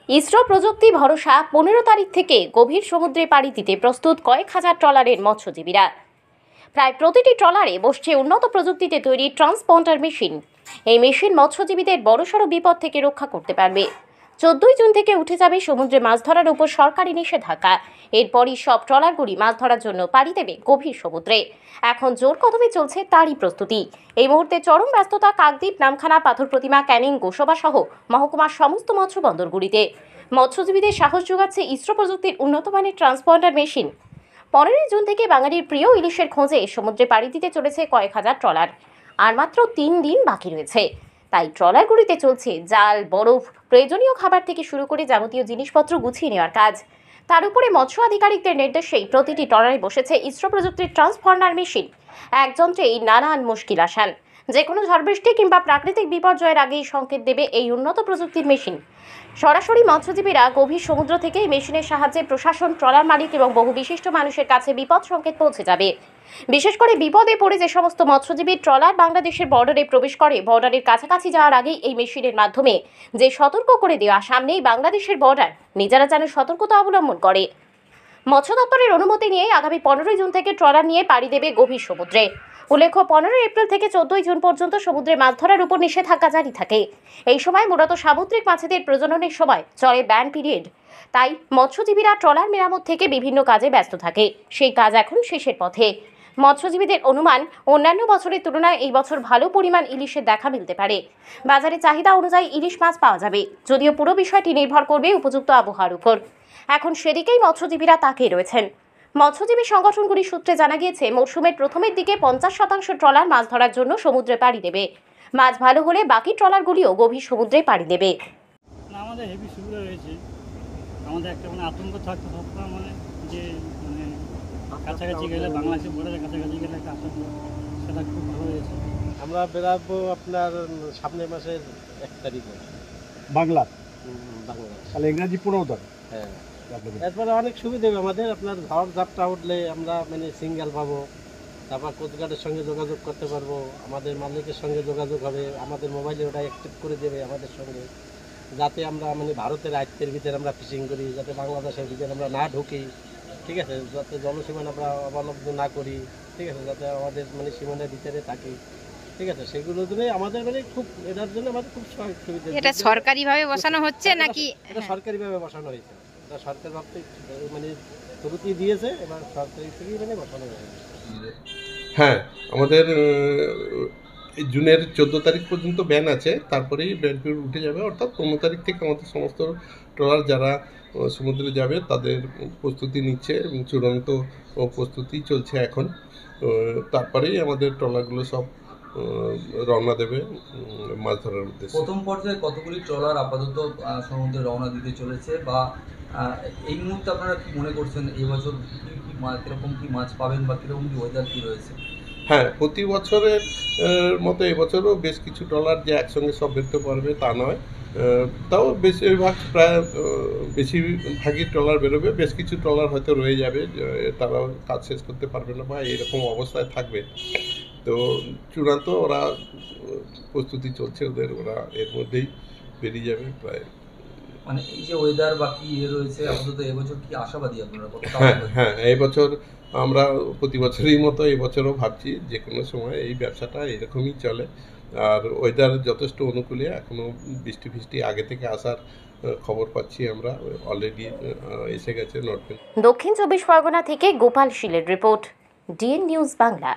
ইসরো প্রযুক্তি ভরসা 15 তারিখ থেকে গভীর সমুদ্রে পাড়ি দিতে প্রস্তুত কয়েক হাজার ট্রলারের মৎস্যজীবীরা। প্রায় প্রতিটি ট্রলারে বসছে উন্নত প্রযুক্তিতে তৈরি ট্রান্সপন্ডার মেশিন। এই মেশিন মৎস্যজীবীদের বড়সড় বিপদ থেকে রক্ষা করতে পারবে। 14 জুন থেকে উঠে যাবে সমুদ্রে মাছ ধরার উপর সরকারি নিষেধাজ্ঞা। এরপরই সব ট্রলারগুলি মাছ ধরার জন্য পাড়ি দেবে গভীর সমুদ্রে। এখন জোর কদমে চলছে তারই প্রস্তুতি। এই মুহূর্তে চরম ব্যস্ততা কাকদ্বীপ, নামখানা, পাথর প্রতিমা, ক্যানিং, গোসবা সহ মহকুমার সমস্ত মৎস্য বন্দরগুলিতে। মৎস্যজীবীদের সাহস যোগাচ্ছে ইসরো প্রযুক্তির উন্নত মানের ট্রান্সপন্ডার মেশিন। 15 জুন থেকে বাঙালির প্রিয় ইলিশের খোঁজে সমুদ্রে পাড়ি দিতে চলেছে কয়েক হাজার ট্রলার। আর মাত্র 3 দিন বাকি রয়েছে। তাই ট্রলারগুলিতে চলছে জাল, বরফ, প্রয়োজনীয় খাবার থেকে শুরু করে যাবতীয় জিনিসপত্র গুছিয়ে নেওয়ার কাজ। তার উপরে মৎস্য আধিকারিকদের নির্দেশেই প্রতিটি ট্রলারে বসেছে ইসরো প্রযুক্তির ট্রান্সপন্ডার মেশিন। এক যন্ত্রেই নানান মুশকিল আসান। যে কোনো ঝড় বৃষ্টি কিংবা প্রাকৃতিক বিপর্যয়ের আগেই সংকেত দেবে এই উন্নত প্রযুক্তির মেশিন। সরাসরি মৎস্যজীবীরা গভীর সমুদ্র থেকে এই মেশিনের সাহায্যে প্রশাসন, ট্রলার মালিক এবং বহু বিশিষ্ট মানুষের কাছে বিপদ সংকেত পৌঁছে যাবে। বিশেষ করে বিপদে পড়ে যে সমস্ত মৎস্যজীবী ট্রলার বাংলাদেশের বর্ডারে প্রবেশ করে, বর্ডারের কাছাকাছি যাওয়ার আগেই এই মেশিনের মাধ্যমে যে সতর্ক করে দেওয়া, সামনেই বাংলাদেশের বর্ডার, নিজেরা যেন সতর্কতা অবলম্বন করে। মৎস্য দপ্তরের অনুমতি নিয়ে আগামী 15 জুন থেকে ট্রলার নিয়ে পাড়ি দেবে গভীর সমুদ্রে। উল্লেখ্য, 15 এপ্রিল থেকে 14 জুন পর্যন্ত সমুদ্রে মাছ ধরার উপর নিষেধাজ্ঞা জারি থাকে। এই সময় মূলত সামুদ্রিক মাছেদের প্রজননের সময় চলে ব্যান পিরিয়ড। তাই মৎস্যজীবীরা ট্রলার মেরামত থেকে বিভিন্ন কাজে ব্যস্ত থাকে। সেই কাজ এখন শেষের পথে। মৎস্যজীবীদের অনুমান, অন্যান্য বছরের তুলনায় এই বছর ভালো পরিমাণ ইলিশের দেখা মিলতে পারে। বাজারে চাহিদা অনুযায়ী ইলিশ মাছ পাওয়া যাবে, যদিও পুরো বিষয়টি নির্ভর করবে উপযুক্ত আবহাওয়ার উপর। এখন সেদিকেই মৎস্যজীবীরা তাকিয়ে রয়েছেন। মৎস্যজীবী সংগঠনগুলির সূত্রে জানা গিয়েছে, মৌসুমের প্রথমের দিকে 50% ট্রলার মাছ ধরার জন্য সমুদ্রে পাড়ি দেবে। মাছ ভালো হলে বাকি ট্রলারগুলিও গভীর সমুদ্রে পাড়ি দেবে। আমাদের হেভি সুবিধা রয়েছে। আমাদের একটা আতঙ্ক থাকতো সবসময়, যে কাছাকাছি গেলে, বাংলাদেশের বর্ডারের কাছাকাছি গেলে একটা আতঙ্ক, সেটা খুব ভালো হয়েছে। আমরা বেরাবো আপনার সামনের মাসের 1 তারিখে। বাংলা বাংলাদেশ, তাহলে ইংরাজি 15 তারিখ। হ্যাঁ, এরপরে অনেক সুবিধা হবে আমাদের। আপনার ঝড় ঝাপটা উঠলে আমরা সিঙ্গেল পাবো, তারপর কোস্টগার্ডের সঙ্গে যোগাযোগ করতে পারবো, আমাদের মালিকের সঙ্গে যোগাযোগ হবে, আমাদের মোবাইলে ওটা অ্যাক্টিভ করে দেবে আমাদের সঙ্গে, যাতে আমরা ভারতের আয়ত্তের ভিতরে আমরা ফিশিং করি, যাতে বাংলাদেশের ভিতরে আমরা না ঢুকি, ঠিক আছে, যাতে জলসীমানা আমরা অবলম্বন না করি, ঠিক আছে, যাতে আমাদের সীমানার ভিতরে থাকি, ঠিক আছে, সেগুলো দিলে আমাদের খুব, এটার জন্য আমাদের খুব সুবিধা। এটা সরকারিভাবে বসানো হচ্ছে নাকি? এটা সরকারিভাবে বসানো হয়েছে, এটা সরকার ভাবতে প্রগতি দিয়েছে, এবার সরকারি থেকেই বসানো হয়েছে। হ্যাঁ, আমাদের জুনের 14 তারিখ পর্যন্ত ব্যান আছে, তারপরেই ব্যান পিরিয়ড উঠে যাবে। অর্থাৎ 15 তারিখ থেকে আমাদের সমস্ত ট্রলার যারা সমুদ্রে যাবে তাদের প্রস্তুতি নিচ্ছে এবং চূড়ান্ত প্রস্তুতি চলছে এখন। তারপরেই আমাদের ট্রলারগুলো সব রওনা দেবে মাছ ধরার উদ্দেশ্যে। প্রথম পর্যায়ে কতগুলি ট্রলার আপাতত সমুদ্রে রওনা দিতে চলেছে, বা এই মুহূর্তে আপনারা কি মনে করছেন এই বছর কিরকম কি মাছ পাবেন, বা কিরকম কি ওয়েদার কি রয়েছে? হ্যাঁ, প্রতি বছরের মতো এবছরও বেশ কিছু ট্রলার যে একসঙ্গে সব বেরোতে পারবে তা নয়, তাও বেশিরভাগ, প্রায় বেশিরভাগই ট্রলার বেরোবে। বেশ কিছু ট্রলার হয়তো রয়ে যাবে, তারাও কাজ শেষ করতে পারবে না বা এরকম অবস্থায় থাকবে। তো চূড়ান্ত ওরা প্রস্তুতি চলছে ওদের, ওরা এর মধ্যেই বেরিয়ে যাবে প্রায়। এই যে ওয়েদার বা কি রয়েছে আপাতত, এবছর কি আশাবাদী আপনারা? হ্যাঁ, এই বছর আমরা প্রতি বছরই মতো এবছরও ভাবছি যে কোনো সময় এই ব্যবসাটা এরকমই চলে। আর ওয়েদার যথেষ্ট অনুকূলে, এখনও বৃষ্টি ফিষ্টি আগে থেকে আসার খবর পাচ্ছি আমরা, অলরেডি এসে গেছে। দক্ষিণ 24 পরগনা থেকে গোপাল শীলের রিপোর্ট, ডিএন নিউজ বাংলা।